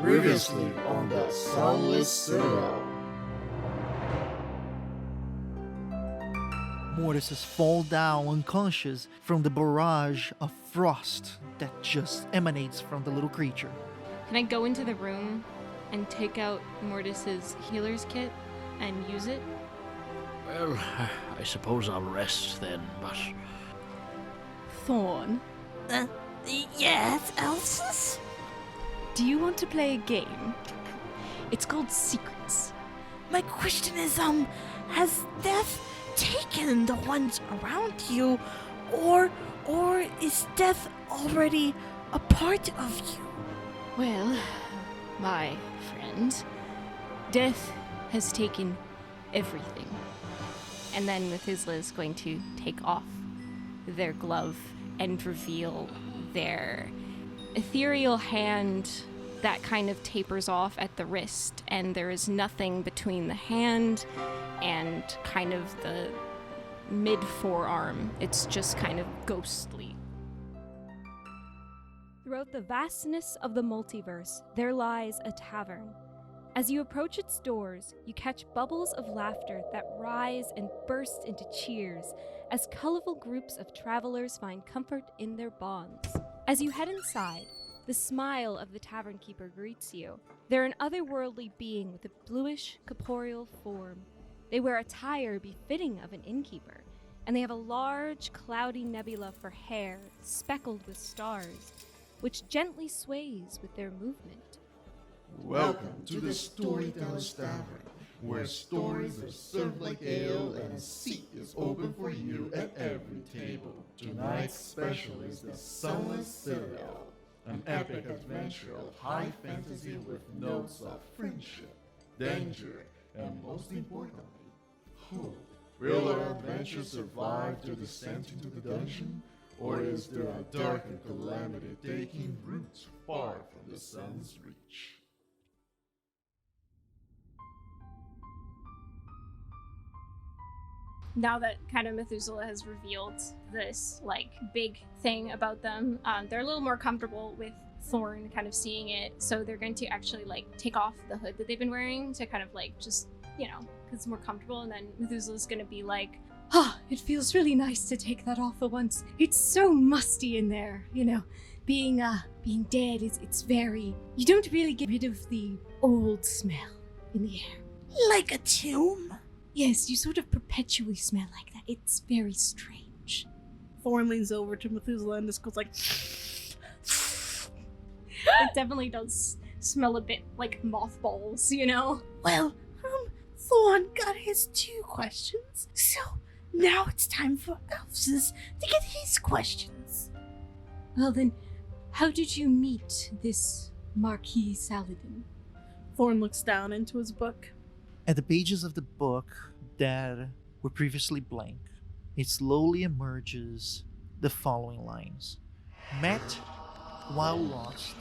Previously on the Sunless Citadel. Mortises fall down unconscious from the barrage of frost that just emanates from the little creature. Can I go into the room and take out Mortis's healer's kit and use it? Well, I suppose I'll rest then, but... Thorn, Yes, Elsis? do you want to play a game? It's called Secrets. My question is, has death taken the ones around you, or is death already a part of you? Well, my friend, death has taken everything. And then Methuselah is going to take off their glove and reveal their ethereal hand that kind of tapers off at the wrist, and there is nothing between the hand and kind of the mid-forearm. It's just kind of ghostly. Throughout the vastness of the multiverse, there lies a tavern. As you approach its doors, you catch bubbles of laughter that rise and burst into cheers as colorful groups of travelers find comfort in their bonds. As you head inside, the smile of the tavern keeper greets you. They're an otherworldly being with a bluish, corporeal form. They wear attire befitting of an innkeeper, and they have a large, cloudy nebula for hair, speckled with stars, which gently sways with their movement. Welcome to the Storyteller's Tavern, where stories are served like ale and a seat is open for you at every table. Tonight's special is the Sunless Citadel, an epic adventure of high fantasy with notes of friendship, danger, and most importantly, hope. Will our adventure survive the descent into the dungeon, or is there a darker calamity taking root far from the sun's reach? Now that kind of Methuselah has revealed this big thing about them, they're a little more comfortable with Thorn kind of seeing it, so they're going to actually take off the hood that they've been wearing to kind of just, because it's more comfortable. And then Methuselah's gonna be like, It feels really nice to take that off for once. It's so musty in there, Being dead it's very... You don't really get rid of the old smell in the air. Like a tomb? Yes, you sort of perpetually smell like that. It's very strange. Thorn leans over to Methuselah and just goes like... it definitely does smell a bit like mothballs, Well, Thorn got his 2 questions, so now it's time for Elsis to get his questions. Well then, how did you meet this Marquis Saladin? Thorn looks down into his book. At the pages of the book that were previously blank, it slowly emerges the following lines. Met while lost,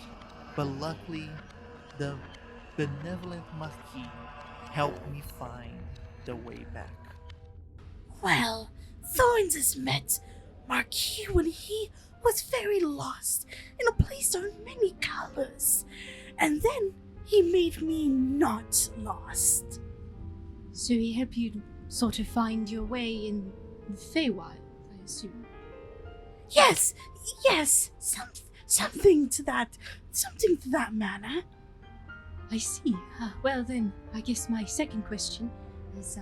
but luckily the benevolent Marquis helped me find the way back. Well, Thorns has met Marquis when he was very lost in a place of many colors, and then he made me not lost. So he helped you sort of find your way in the Feywild, I assume. Yes, something to that manner. I see. Well then, I guess my second question is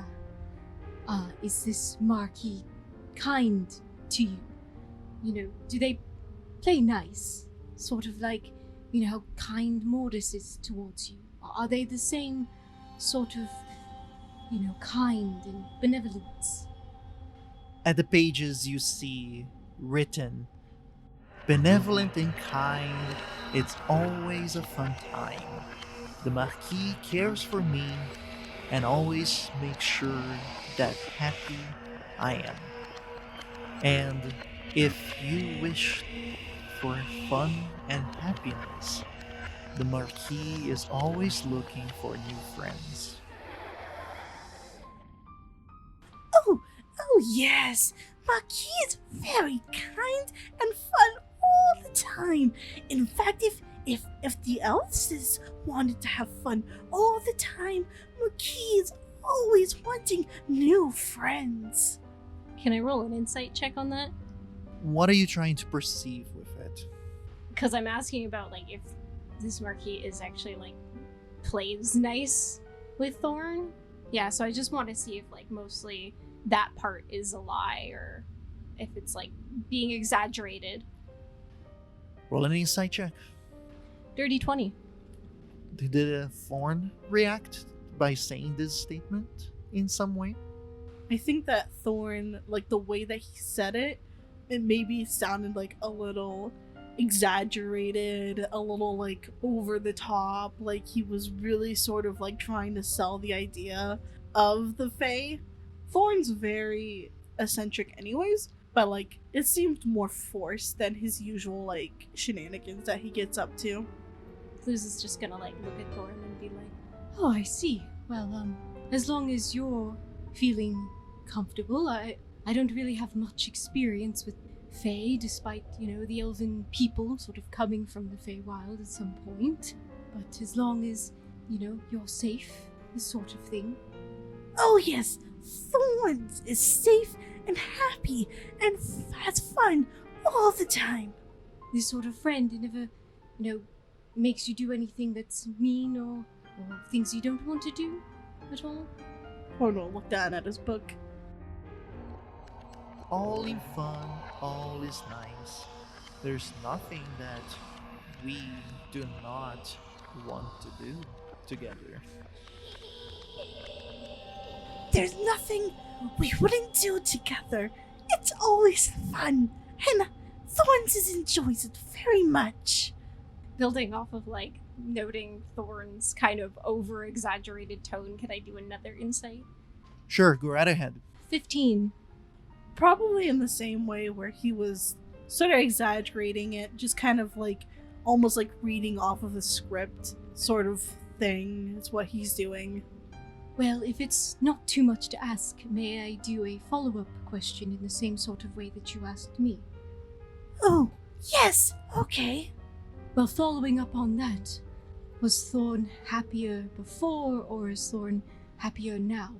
this Marquis kind to you? Do they play nice? Sort of like, how kind Mortis is towards you? Are they the same sort of, kind and benevolence? At the pages you see written, benevolent and kind, it's always a fun time. The Marquis cares for me and always makes sure that happy I am. And if you wish for fun and happiness, the Marquis is always looking for new friends. Oh yes, Marquis is very kind and fun all the time. In fact, if the elves wanted to have fun all the time, Marquis is always wanting new friends. Can I roll an insight check on that? What are you trying to perceive with it? Because I'm asking about like if this Marquis is actually like plays nice with Thorn. Yeah, so I just want to see if like mostly that part is a lie or if it's like being exaggerated. Roll an insight check. Dirty 20. Did Thorn react by saying this statement in some way? I think that Thorn, like the way that he said it maybe sounded like a little exaggerated, a little like over the top, like he was really sort of like trying to sell the idea of the Fae. Thorn's very eccentric anyways, but like it seemed more forced than his usual like shenanigans that he gets up to. Luz is just gonna like look at Thorn and be like, Oh, I see. Well, as long as you're feeling comfortable, I don't really have much experience with Fae, despite, the elven people sort of coming from the Feywild at some point. But as long as, you're safe, this sort of thing. Oh yes, Thorn is safe and happy and has fun all the time. This sort of friend who never, makes you do anything that's mean or things you don't want to do at all. Thorn will look down at his book. All in fun, all is nice. There's nothing that we do not want to do together. There's nothing we wouldn't do together. It's always fun, and Thorns enjoys it very much. building off of like noting Thorn's kind of over exaggerated tone, can I do another insight? Sure, go right ahead. 15. Probably in the same way where he was sort of exaggerating it, just kind of like almost like reading off of a script sort of thing is what he's doing. Well, if it's not too much to ask, may I do a follow-up question in the same sort of way that you asked me? Oh, yes, okay. Well, following up on that, was Thorn happier before, or is Thorn happier now?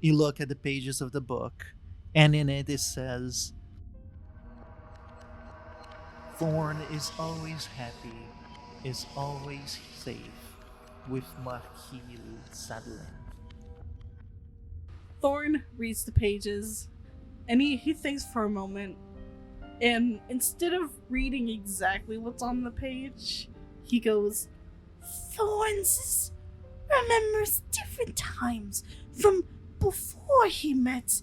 You look at the pages of the book, and in it says, Thorn is always happy, is always safe, with Marquis Saddlin. Thorn reads the pages, and he thinks for a moment, and instead of reading exactly what's on the page, he goes, Thorns remembers different times from before he met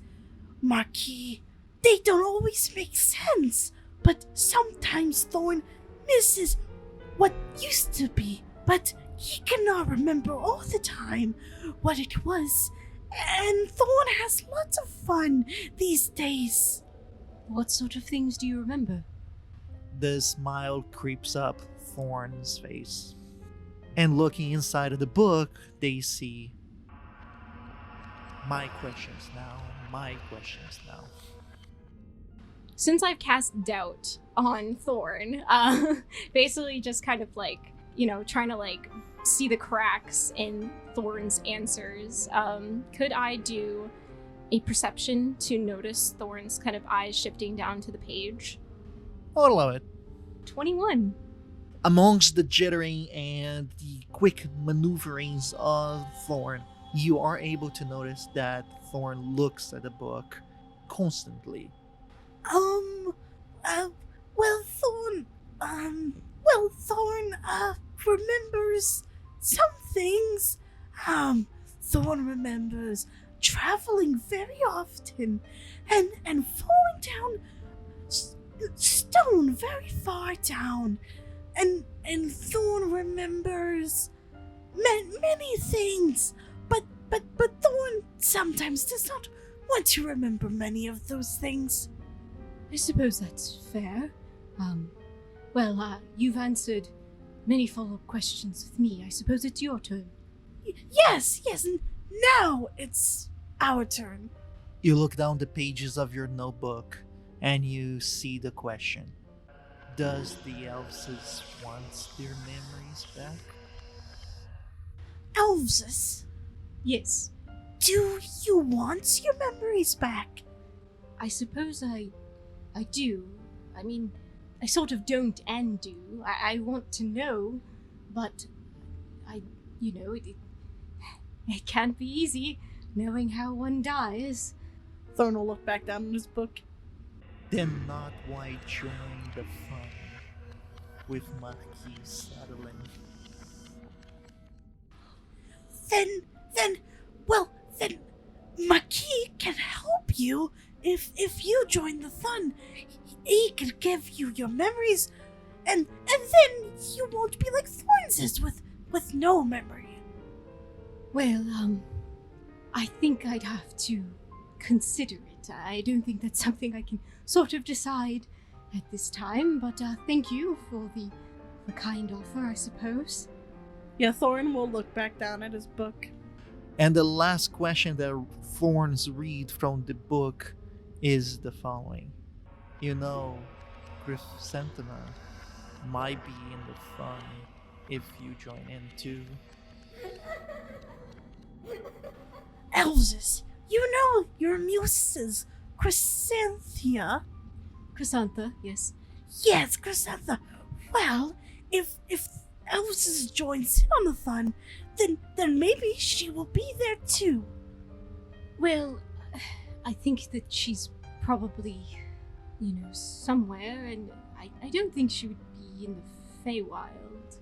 Marquis. They don't always make sense, but sometimes Thorn misses what used to be, but he cannot remember all the time what it was, and Thorn has lots of fun these days. What sort of things do you remember? The smile creeps up Thorn's face. And looking inside of the book, they see my questions now. Since I've cast doubt on Thorn, basically just kind of like, trying to like see the cracks in Thorn's answers, could I do a perception to notice Thorn's kind of eyes shifting down to the page? I'll allow it. 21. Amongst the jittering and the quick maneuverings of Thorn, you are able to notice that Thorn looks at the book constantly. Thorn remembers some things. Thorn remembers traveling very often and falling down stone very far down. And Thorn remembers many things, but Thorn sometimes does not want to remember many of those things. I suppose that's fair. You've answered many follow-up questions with me. I suppose it's your turn. Yes, and now it's our turn. You look down the pages of your notebook and you see the question. Does the elves want their memories back? Elvis, Yes, do you want your memories back? I suppose I do. I mean, I sort of don't and do. I want to know, but it can't be easy knowing how one dies. Thorn will look back down in his book. Then not why join the fun with Marquis Saddling. Then, Maki can help you if you join the fun. He can give you your memories, and then you won't be like Thorns is with no memory. Well, I think I'd have to consider it. I don't think that's something I can sort of decide at this time, but thank you for the kind offer, I suppose. Yeah, Thorn will look back down at his book. And the last question that Thorns read from the book is the following. You know, Chrysanthema might be in the fun if you join in too. Elvis, you know your muses, Chrysanthia. Chrysantha, yes. Yes, Chrysantha. Well, if Elvis joins in on the fun, then maybe she will be there too. Well, I think that she's probably, somewhere, and I don't think she would be in the Feywild.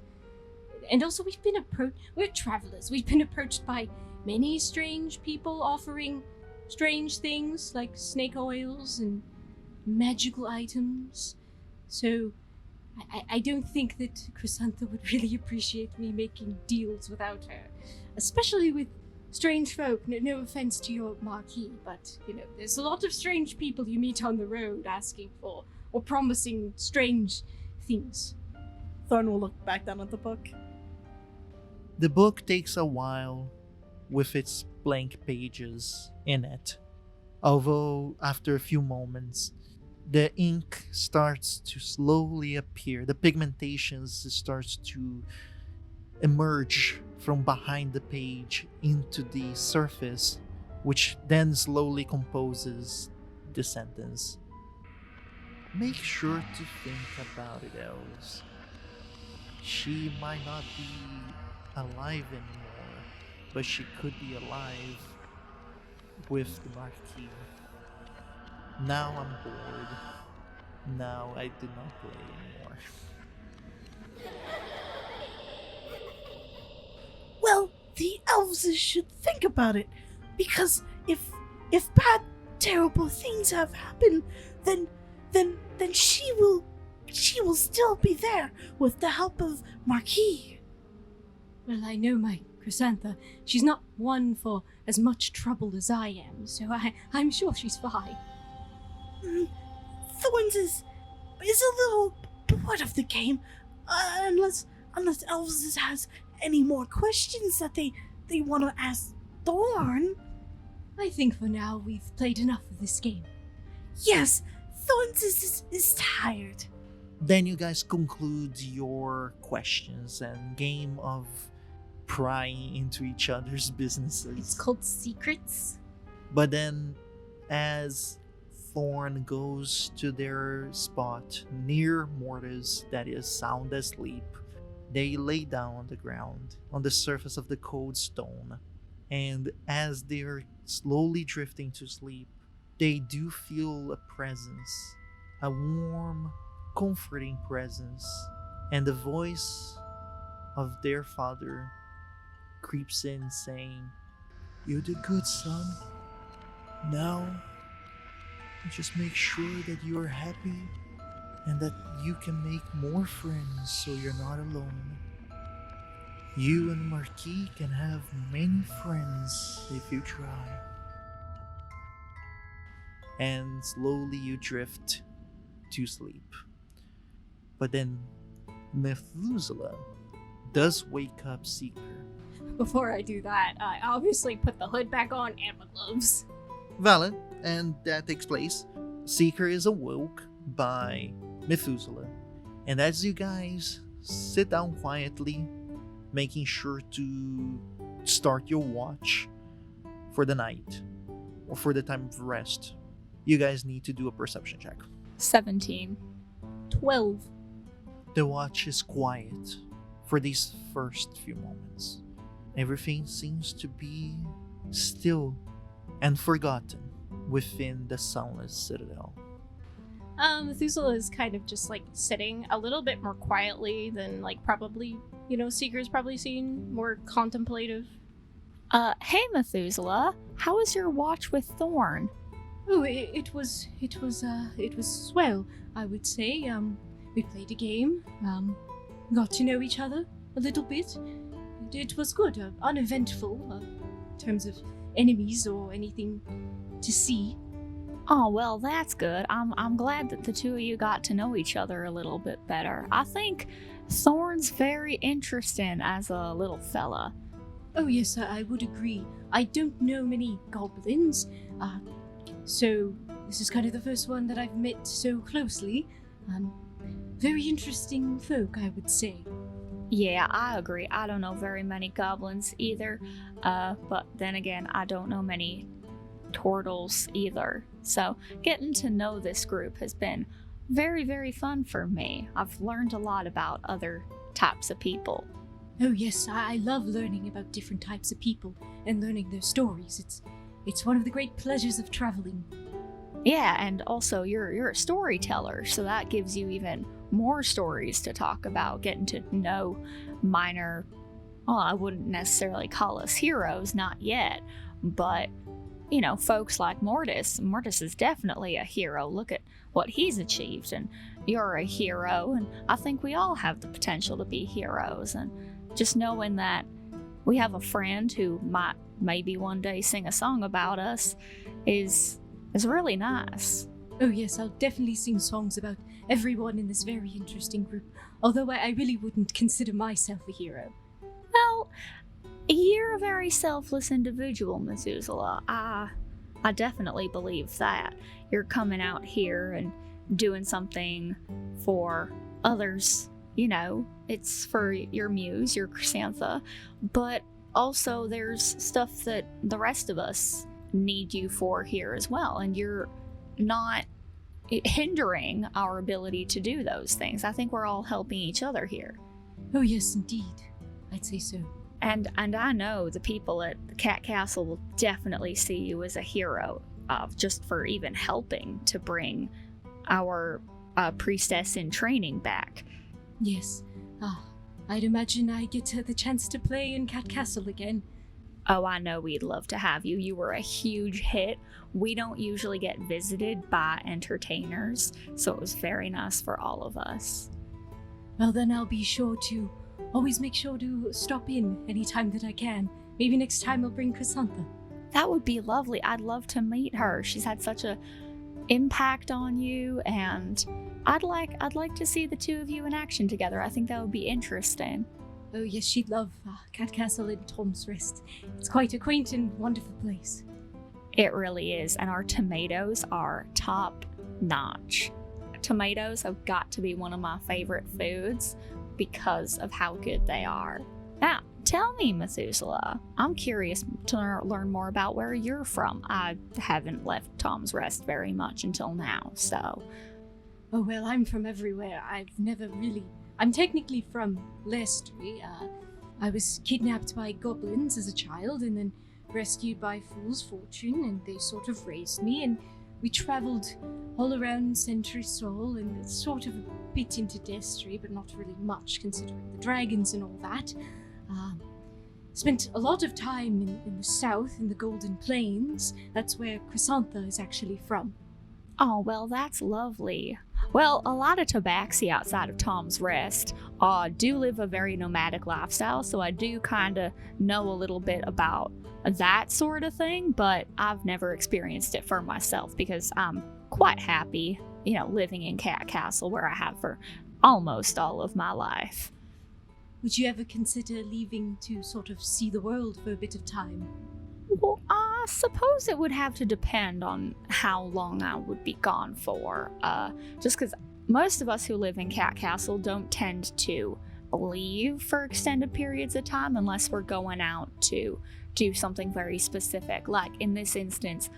And also, we're travelers. We've been approached by many strange people offering strange things like snake oils and magical items. So, I don't think that Chrysantha would really appreciate me making deals without her. Especially with strange folk. No offense to your Marquis, but, there's a lot of strange people you meet on the road asking for or promising strange things. Thorn will look back down at the book. The book takes a while with its blank pages in it. Although, after a few moments, the ink starts to slowly appear. The pigmentation starts to emerge from behind the page into the surface, which then slowly composes the sentence. Make sure to think about it, elves. She might not be alive anymore, but she could be alive with the Marquis. Now I'm bored. Now I do not play anymore. Well, the elves should think about it, because if bad, terrible things have happened, then she will still be there with the help of Marquis. Well, I know my Chrysantha. She's not one for as much trouble as I am, so I'm sure she's fine. Thorns is a little bored of the game, unless Elvis has any more questions that they want to ask Thorn. I think for now we've played enough of this game. Yes, Thorns is tired. Then you guys conclude your questions and game of prying into each other's businesses. It's called Secrets. But then, as Thorn goes to their spot near Mortis that is sound asleep, they lay down on the ground, on the surface of the cold stone. And as they're slowly drifting to sleep, they do feel a presence, a warm, comforting presence. And the voice of their father creeps in saying, "You did good, son. Now, just make sure that you are happy and that you can make more friends so you're not alone. You and Marquis can have many friends if you try." And slowly you drift to sleep. But then Methuselah does wake up Seeker. Before I do that, I obviously put the hood back on and my gloves. Valid, and that takes place. Seeker is awoke by Methuselah. And as you guys sit down quietly, making sure to start your watch for the night or for the time of rest, you guys need to do a perception check. 17. 12. The watch is quiet for these first few moments. Everything seems to be still and forgotten within the Sunless Citadel. Methuselah is kind of just like sitting a little bit more quietly than like probably, Seeker's probably seen, more contemplative. Hey Methuselah, how was your watch with Thorn? Oh, it was swell, I would say. We played a game, got to know each other a little bit. It was good, uneventful, in terms of enemies or anything to see. Oh, well, that's good. I'm glad that the two of you got to know each other a little bit better. I think Thorn's very interesting as a little fella. Oh yes, I would agree. I don't know many goblins, so this is kind of the first one that I've met so closely. Very interesting folk, I would say. Yeah, I agree. I don't know very many goblins either, but then again, I don't know many turtles either. So getting to know this group has been very, very fun for me. I've learned a lot about other types of people. Oh yes, I love learning about different types of people and learning their stories. It's one of the great pleasures of traveling. Yeah, and also you're a storyteller, so that gives you even more stories to talk about, getting to know minor, well, I wouldn't necessarily call us heroes, not yet, but folks like Mortis. Mortis is definitely a hero. Look at what he's achieved, and you're a hero, and I think we all have the potential to be heroes, and just knowing that we have a friend who might maybe one day sing a song about us is really nice. Oh yes, I'll definitely sing songs about everyone in this very interesting group, although I really wouldn't consider myself a hero. Well, you're a very selfless individual, Methuselah. I definitely believe that. You're coming out here and doing something for others, it's for your muse, your Chrysantha, but also there's stuff that the rest of us need you for here as well, and you're not hindering our ability to do those things. I think we're all helping each other here. Oh yes, indeed. I'd say so. And I know the people at the Cat Castle will definitely see you as a hero, just for even helping to bring our priestess in training back. Yes. I'd imagine I get the chance to play in Cat Castle again. Oh, I know we'd love to have you. You were a huge hit. We don't usually get visited by entertainers, so it was very nice for all of us. Well, then I'll be sure to always make sure to stop in anytime that I can. Maybe next time I'll bring Chrysantha. That would be lovely. I'd love to meet her. She's had such a impact on you, and I'd like to see the two of you in action together. I think that would be interesting. Oh yes, she'd love Cat Castle in Tom's Rest. It's quite a quaint and wonderful place. It really is, and our tomatoes are top notch. Tomatoes have got to be one of my favorite foods because of how good they are. Now, tell me, Methuselah, I'm curious to learn more about where you're from. I haven't left Tom's Rest very much until now, so... Oh well, I'm from everywhere. I'm technically from Lestry. I was kidnapped by goblins as a child and then rescued by Fool's Fortune, and they sort of raised me, and we traveled all around Century Soul and sort of a bit into Destry, but not really much considering the dragons and all that. Spent a lot of time in the south, in the Golden Plains. That's where Chrysantha is actually from. Oh, well, that's lovely. Well, a lot of tabaxi outside of Tom's Rest do live a very nomadic lifestyle, so I do kind of know a little bit about that sort of thing, but I've never experienced it for myself because I'm quite happy, living in Cat Castle where I have for almost all of my life. Would you ever consider leaving to sort of see the world for a bit of time? Well, I suppose it would have to depend on how long I would be gone for. Just because most of us who live in Cat Castle don't tend to leave for extended periods of time unless we're going out to do something very specific. Like in this instance,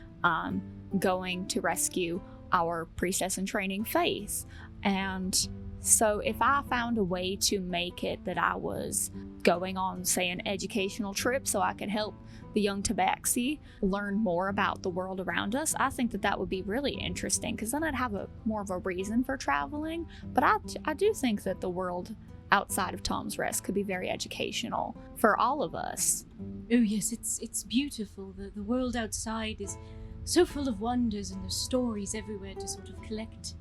going to rescue our priestess in training, Faith. And so if I found a way to make it that I was going on, say, an educational trip so I could help the young tabaxi learn more about the world around us, I think that that would be really interesting, because then I'd have more of a reason for traveling. But I do think that the world outside of Tom's Rest could be very educational for all of us. Oh yes, it's beautiful. The world outside is so full of wonders, and there's stories everywhere to sort of collect.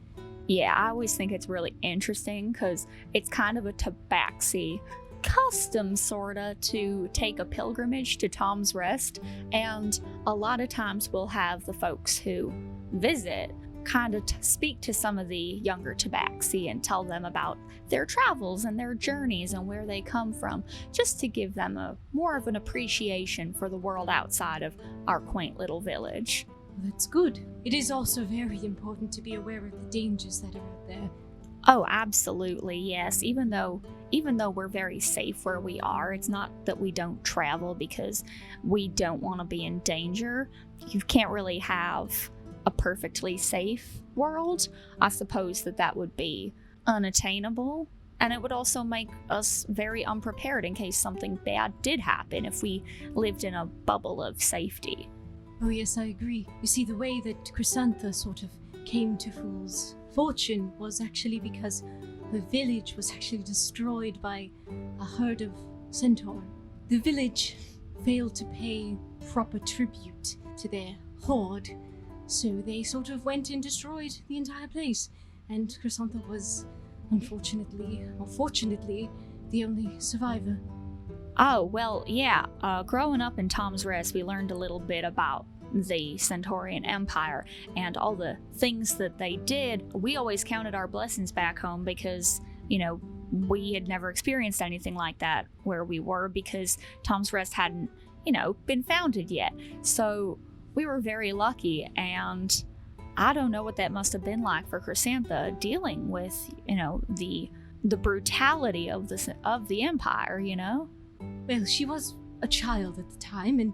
Yeah, I always think it's really interesting because it's kind of a tabaxi custom, sorta, to take a pilgrimage to Tom's Rest, and a lot of times we'll have the folks who visit kind of speak to some of the younger tabaxi and tell them about their travels and their journeys and where they come from, just to give them more of an appreciation for the world outside of our quaint little village. Well, that's good. It is also very important to be aware of the dangers that are out there. Oh, absolutely, yes. Even though we're very safe where we are, it's not that we don't travel because we don't want to be in danger. You can't really have a perfectly safe world. I suppose that would be unattainable, and it would also make us very unprepared in case something bad did happen if we lived in a bubble of safety. Oh yes, I agree. You see, the way that Chrysantha sort of came to Fool's fortune was actually because her village was actually destroyed by a herd of centaur. The village failed to pay proper tribute to their horde, so they sort of went and destroyed the entire place, and Chrysantha was unfortunately, the only survivor. Oh, well, yeah. Growing up in Tom's Rest, we learned a little bit about the Centaurian Empire and all the things that they did. We always counted our blessings back home because, we had never experienced anything like that where we were, because Tom's Rest hadn't, been founded yet. So we were very lucky, and I don't know what that must have been like for Chrysantha dealing with, the brutality of the Empire, Well, she was a child at the time, and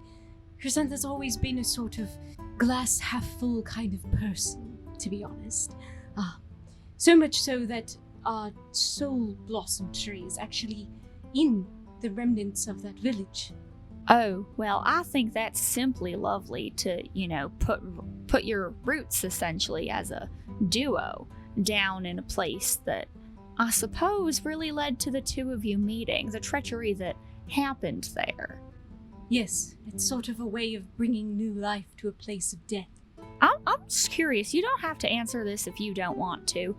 Chrysantha's always been a sort of glass half full kind of person, to be honest. So much so that our soul blossom tree is actually in the remnants of that village. Oh, well, I think that's simply lovely to, put your roots essentially as a duo down in a place that I suppose really led to the two of you meeting, the treachery that happened there. Yes, it's sort of a way of bringing new life to a place of death. I'm just curious. You don't have to answer this if you don't want to.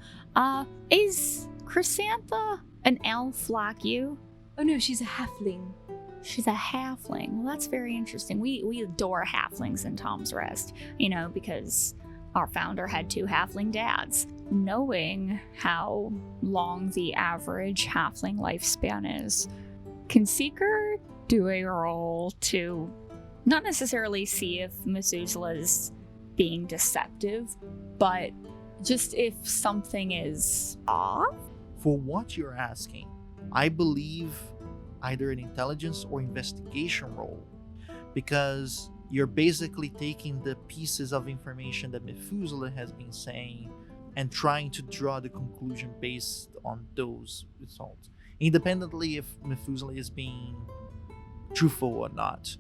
Is Chrysantha an elf like you? Oh no, she's a halfling. She's a halfling. Well, that's very interesting. We adore halflings in Tom's Rest, because our founder had 2 halfling dads. Knowing how long the average halfling lifespan is, can Seeker do a roll to not necessarily see if Methuselah is being deceptive, but just if something is off? For what you're asking, I believe either an intelligence or investigation roll, because you're basically taking the pieces of information that Methuselah has been saying and trying to draw the conclusion based on those results, independently if Methuselah is being truthful or not.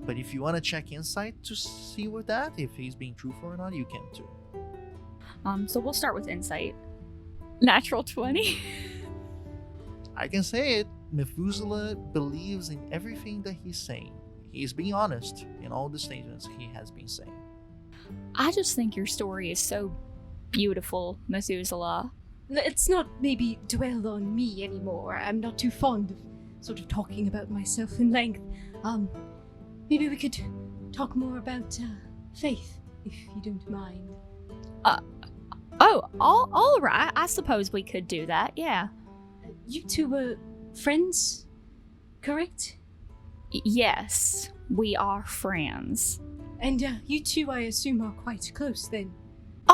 But if you want to check insight to see with that, if he's being truthful or not, you can too. So we'll start with insight. Natural 20. I can say it. Methuselah believes in everything that he's saying. He's being honest in all the statements he has been saying. I just think your story is so beautiful, Methuselah. Let's not maybe dwell on me anymore. I'm not too fond of sort of talking about myself in length. Maybe we could talk more about Faith, if you don't mind. All right. I suppose we could do that, yeah. You two were friends, correct? Yes, we are friends. And you two, I assume, are quite close then.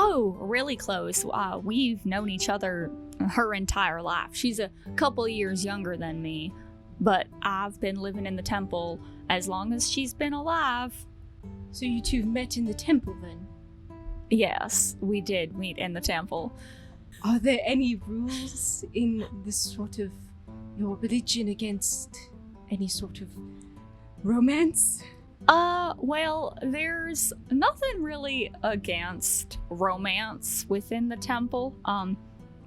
Oh, really close. We've known each other her entire life. She's a couple years younger than me, but I've been living in the temple as long as she's been alive. So you two met in the temple then? Yes, we did meet in the temple. Are there any rules in this sort of your religion against any sort of romance? Well, there's nothing really against romance within the temple.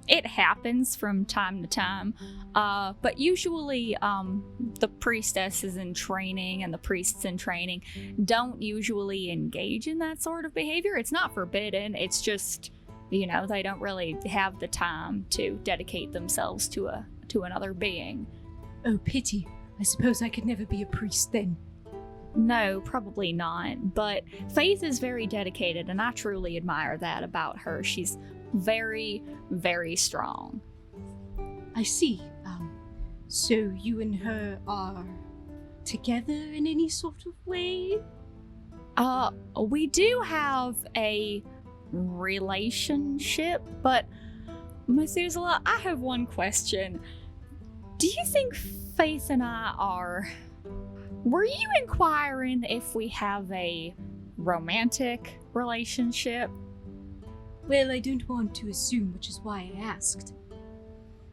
It happens from time to time, but usually, the priestesses in training and the priests in training don't usually engage in that sort of behavior. It's not forbidden, it's just, they don't really have the time to dedicate themselves to another being. Oh, pity. I suppose I could never be a priest then. No, probably not, but Faith is very dedicated, and I truly admire that about her. She's very, very strong. I see. So you and her are together in any sort of way? We do have a relationship, but Methuselah, I have one question. Do you think Faith and I are... Were you inquiring if we have a romantic relationship? Well, I don't want to assume, which is why I asked.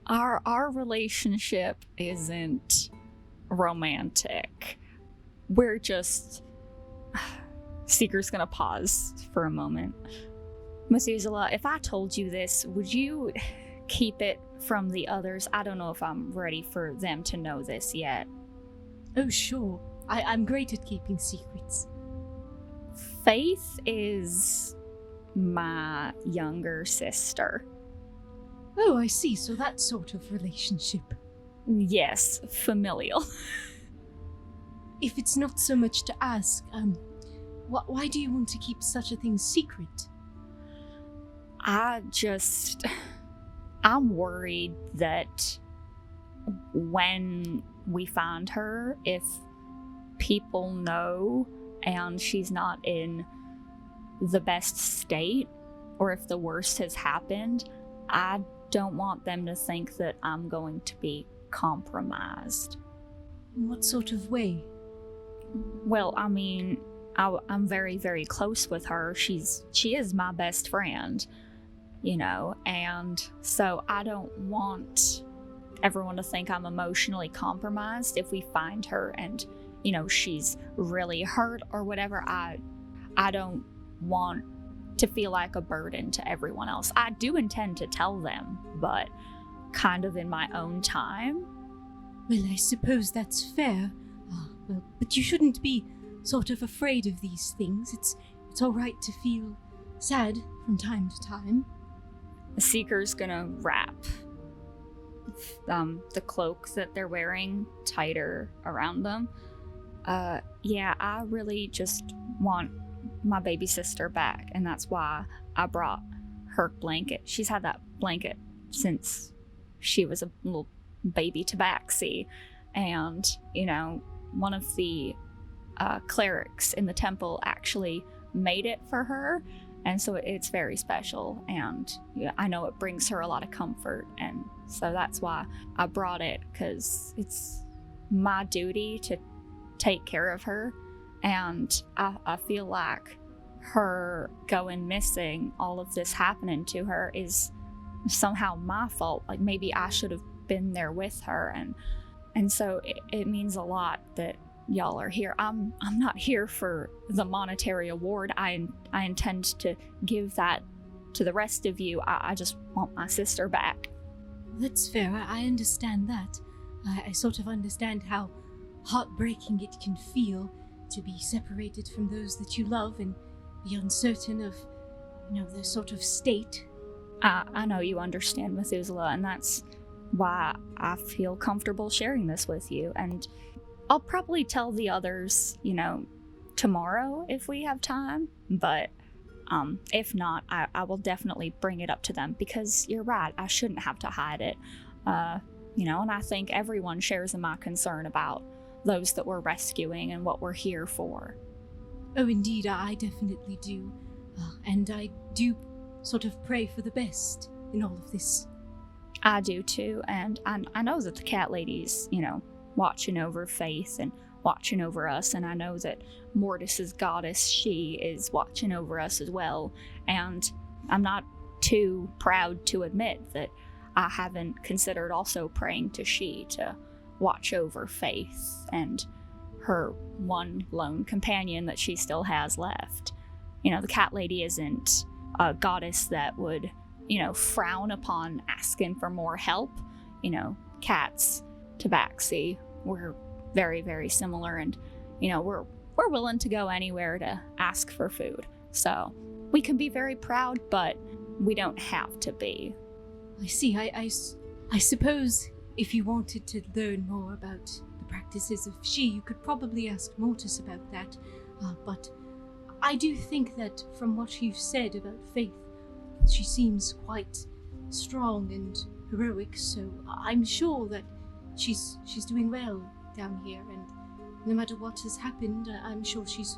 Our relationship isn't romantic. We're just... Seeker's gonna pause for a moment. Methuselah, if I told you this, would you keep it from the others? I don't know if I'm ready for them to know this yet. Oh, sure. I'm great at keeping secrets. Faith is my younger sister. Oh, I see. So that sort of relationship. Yes, familial. If it's not so much to ask, why do you want to keep such a thing secret? I'm worried that when we find her, if people know and she's not in the best state, or if the worst has happened, I don't want them to think that I'm going to be compromised. In what sort of way? Well, I mean, I'm very, very close with her. She is my best friend, and so I don't want everyone to think I'm emotionally compromised if we find her and, she's really hurt or whatever. I don't want to feel like a burden to everyone else. I do intend to tell them, but kind of in my own time. Well, I suppose that's fair. But you shouldn't be sort of afraid of these things. It's all right to feel sad from time to time. The Seeker's gonna wrap the cloak that they're wearing tighter around them. Yeah, I really just want my baby sister back, and that's why I brought her blanket. She's had that blanket since she was a little baby tabaxi, and one of the clerics in the temple actually made it for her, and so it's very special, and I know it brings her a lot of comfort, and so that's why I brought it, because it's my duty to take care of her, and I feel like her going missing, all of this happening to her, is somehow my fault. Like maybe I should have been there with her, and so it means a lot that y'all are here. I'm not here for the monetary award. I intend to give that to the rest of you. I just want my sister back. That's fair. I understand that. I sort of understand how heartbreaking it can feel to be separated from those that you love and be uncertain of, their sort of state. I know you understand, Methuselah, and that's why I feel comfortable sharing this with you. And I'll probably tell the others, tomorrow if we have time. But if not, I will definitely bring it up to them, because you're right, I shouldn't have to hide it. And I think everyone shares in my concern about those that we're rescuing and what we're here for. Oh, indeed, I definitely do. And I do sort of pray for the best in all of this. I do too, and I know that the cat lady's, watching over Faith and watching over us, and I know that Mortis's goddess, she is watching over us as well, and I'm not too proud to admit that I haven't considered also praying to she to watch over Faith and her one lone companion that she still has left. The cat lady isn't a goddess that would frown upon asking for more help. Cats, tabaxi, we're very, very similar, and we're willing to go anywhere to ask for food. So we can be very proud, but we don't have to be. I see. I suppose if you wanted to learn more about the practices of she, you could probably ask Mortis about that. But I do think that from what you've said about Faith, she seems quite strong and heroic, so I'm sure that she's doing well down here, and no matter what has happened, I'm sure she's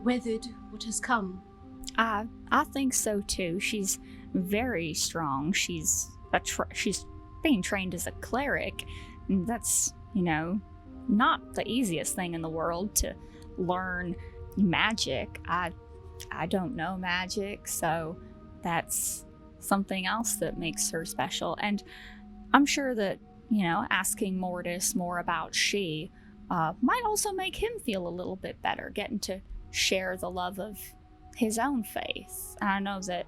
weathered what has come. I think so too. She's very strong. She's being trained as a cleric, and that's not the easiest thing in the world to learn magic. I don't know magic, so that's something else that makes her special. And I'm sure that asking Mortis more about she might also make him feel a little bit better, getting to share the love of his own faith. And I know that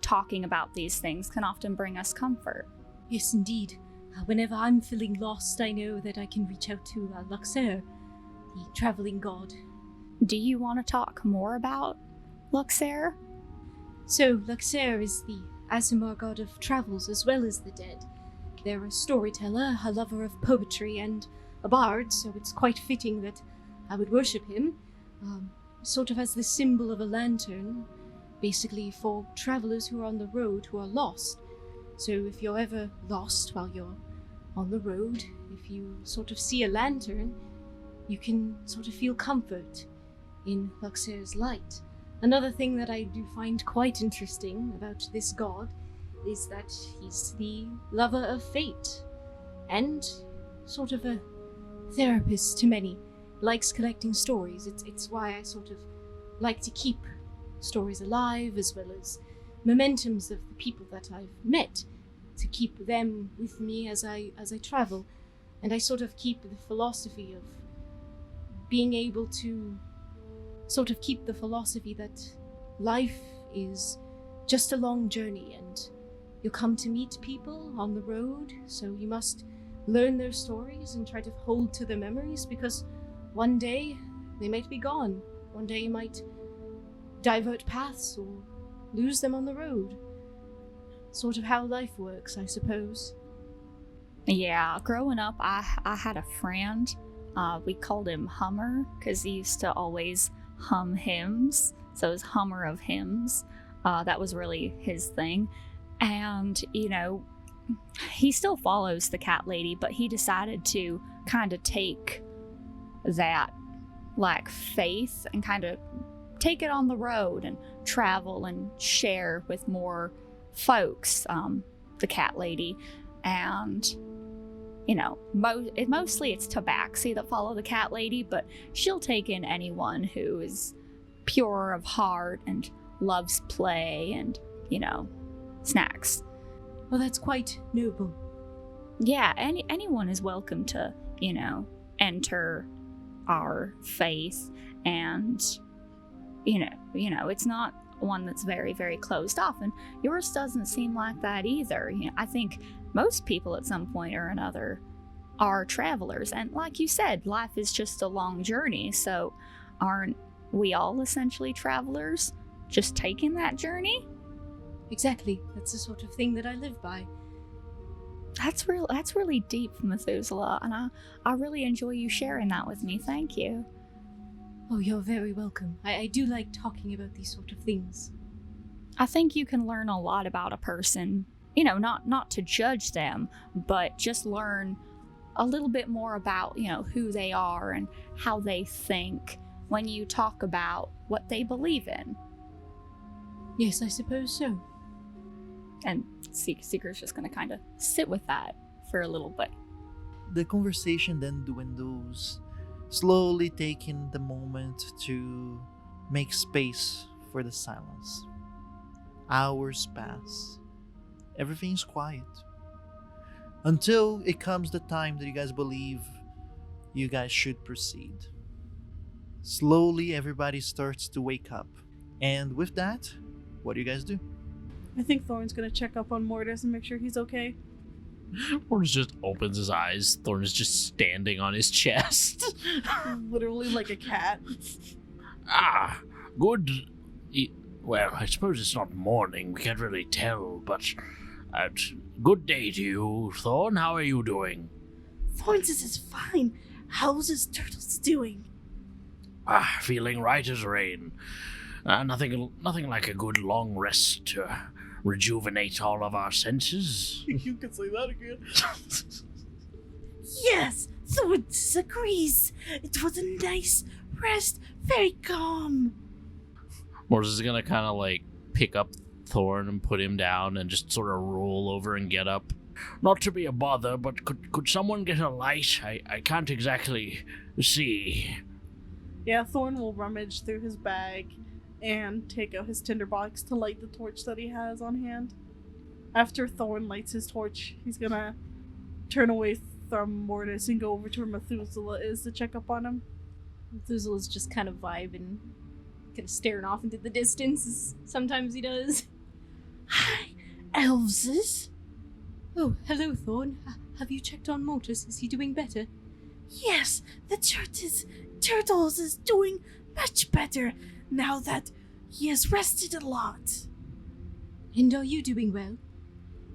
talking about these things can often bring us comfort. Yes, indeed. Whenever I'm feeling lost, I know that I can reach out to Luxer, the traveling god. Do you want to talk more about Luxer? So, Luxer is the Aasimar god of travels as well as the dead. They're a storyteller, a lover of poetry, and a bard, so it's quite fitting that I would worship him, sort of as the symbol of a lantern, basically for travelers who are on the road who are lost. So if you're ever lost while you're on the road, if you sort of see a lantern, you can sort of feel comfort in Luxer's light. Another thing that I do find quite interesting about this god is that he's the lover of fate and sort of a therapist to many, likes collecting stories. It's why I sort of like to keep stories alive, as well as momentums of the people that I've met, to keep them with me as I travel. And I sort of keep the philosophy of being able to sort of keep the philosophy that life is just a long journey, and you'll come to meet people on the road, so you must learn their stories and try to hold to their memories, because one day they might be gone. One day you might divert paths or lose them on the road. Sort of how life works, I suppose. Yeah, growing up, I had a friend. We called him Hummer because he used to always hum hymns. So it was Hummer of hymns. That was really his thing. And, he still follows the cat lady, but he decided to kind of take that, faith and kind of take it on the road and travel and share with more folks, the cat lady. And, mostly it's tabaxi that follow the cat lady, but she'll take in anyone who is pure of heart and loves play and, snacks. Well, that's quite noble. Yeah, anyone is welcome to, enter our faith, and, it's not one that's very, very closed off, and yours doesn't seem like that either. I think most people at some point or another are travelers, and like you said, life is just a long journey, so aren't we all essentially travelers, just taking that journey? Exactly. That's the sort of thing that I live by. That's really deep, Methuselah, and I really enjoy you sharing that with me. Thank you. Oh, you're very welcome. I do like talking about these sort of things. I think you can learn a lot about a person, not to judge them, but just learn a little bit more about, who they are and how they think when you talk about what they believe in. Yes, I suppose so. And Seeker's just gonna kind of sit with that for a little bit. The conversation then dwindles, slowly taking the moment to make space for the silence. Hours pass. Everything's quiet. Until it comes the time that you guys believe you guys should proceed. Slowly, everybody starts to wake up. And with that, what do you guys do? I think Thorn's gonna check up on Mortis and make sure he's okay. Mortis just opens his eyes. Thorn is just standing on his chest. Literally like a cat. Good. Well, I suppose it's not morning. We can't really tell, but good day to you, Thorn. How are you doing? Thorns is fine. How's his turtles doing? Feeling right as rain. Nothing like a good long rest to rejuvenate all of our senses. You can say that again. Yes, Thorns agrees. It was a nice rest, very calm. Mortis is gonna kind of like pick up Thorn and put him down and just sort of roll over and get up. Not to be a bother, but could someone get a light? I can't exactly see. Yeah, Thorn will rummage through his bag and take out his tinderbox to light the torch that he has on hand. After Thorn lights his torch, he's gonna turn away from Mortis and go over to where Methuselah is to check up on him. Methuselah's just kind of vibing, kind of staring off into the distance, as sometimes he does. Hi, elves. Oh, hello, Thorn. Have you checked on Mortis? Is he doing better? Yes, the turtles is doing much better now that he has rested a lot. And are you doing well?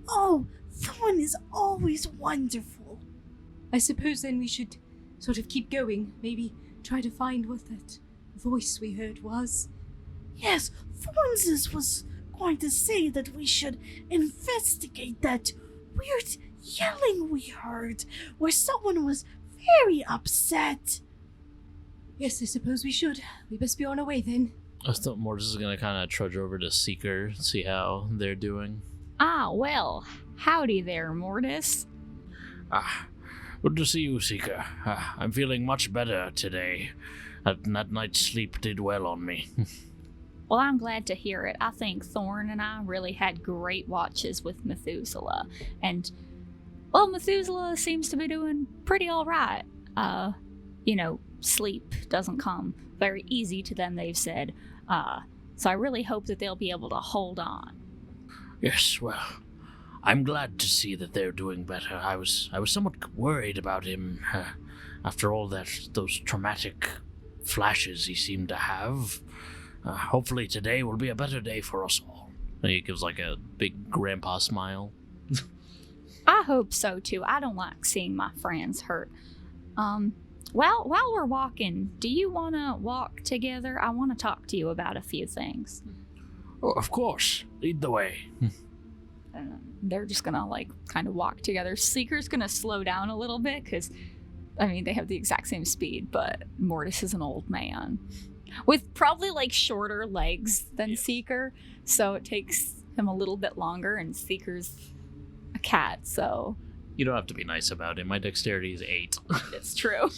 Oh, Thorn is always wonderful. I suppose then we should sort of keep going. Maybe try to find what that voice we heard was. Yes, Thorns was going to say that we should investigate that weird yelling we heard, where someone was very upset. Yes, I suppose we should. We best be on our way then. I thought Mortis is gonna kind of trudge over to Seeker, see how they're doing. Well, howdy there, Mortis. Good to see you, Seeker. I'm feeling much better today. That night's sleep did well on me. Well, I'm glad to hear it. I think Thorn and I really had great watches with Methuselah. And, well, Methuselah seems to be doing pretty all right. Sleep doesn't come very easy to them, they've said. So I really hope that they'll be able to hold on. Yes, well, I'm glad to see that they're doing better. I was somewhat worried about him after all those traumatic flashes he seemed to have. Hopefully today will be a better day for us all. And he gives like a big grandpa smile. I hope so too. I don't like seeing my friends hurt. Well, while we're walking, do you want to walk together? I want to talk to you about a few things. Oh, of course. Lead the way. They're just gonna kind of walk together. Seeker's gonna slow down a little bit because, they have the exact same speed, but Mortis is an old man with probably shorter legs than Seeker, so it takes him a little bit longer. And Seeker's a cat, so You don't have to be nice about it. My dexterity is 8. it's true.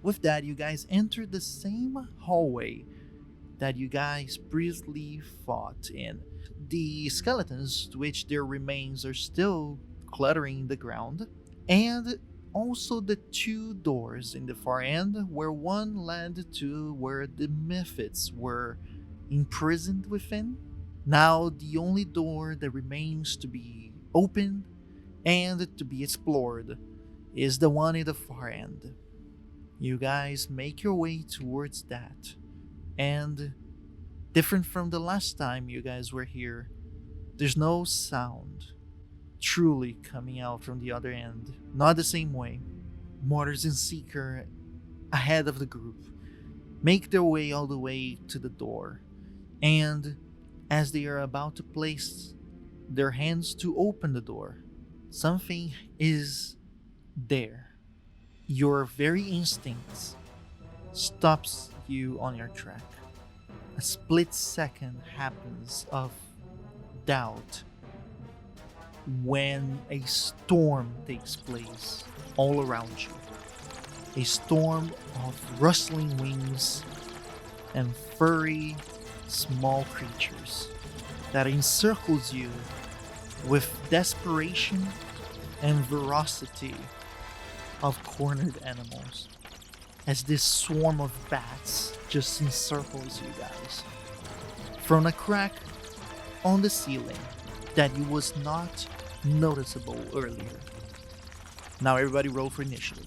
With that, you guys enter the same hallway that you guys previously fought in. The skeletons, to which their remains are still cluttering the ground, and also the 2 doors in the far end, where one led to where the Mephits were imprisoned within. Now, the only door that remains to be opened and to be explored is the one in the far end. You guys make your way towards that, and different from the last time you guys were here, there's no sound truly coming out from the other end. Not the same way. Mortis and Seeker, ahead of the group, make their way all the way to the door, and as they are about to place their hands to open the door, something is there. Your very instincts stops you on your track. a split second happens of doubt when a storm takes place all around you. A storm of rustling wings and furry small creatures that encircles you with desperation and ferocity of cornered animals as this swarm of bats just encircles you guys. From a crack on the ceiling that it was not noticeable earlier. Now everybody roll for initiative.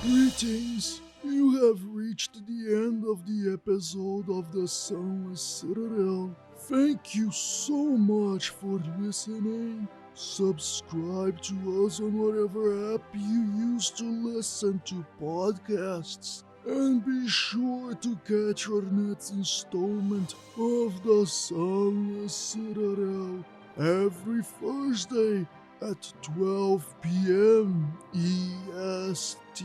Greetings! You have reached the end of the episode of the Sunless Citadel. Thank you so much for listening. Subscribe to us on whatever app you use to listen to podcasts. And be sure to catch our next installment of the Sunless Citadel every Thursday at 12 p.m. EST.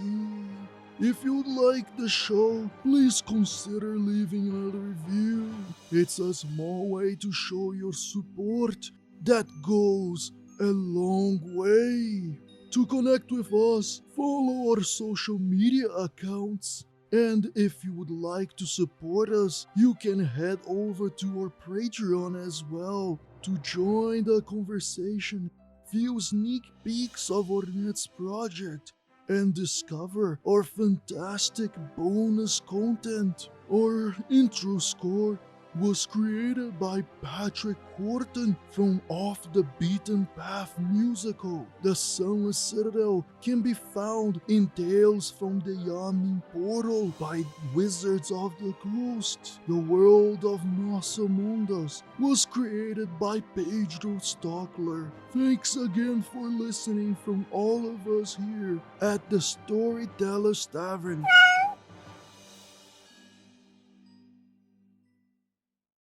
If you'd like the show, please consider leaving a review. It's a small way to show your support that goes a long way. To connect with us, follow our social media accounts. And if you would like to support us, you can head over to our Patreon as well to join the conversation, view sneak peeks of our next project, and discover our fantastic bonus content. Our intro score was created by Patrick Horton from Off the Beaten Path musical. The Sunless Citadel can be found in Tales from the Yawning Portal by Wizards of the Coast. The world of Nosso Mondus was created by Pedro Stockler. Thanks again for listening from all of us here at the Storyteller's Tavern.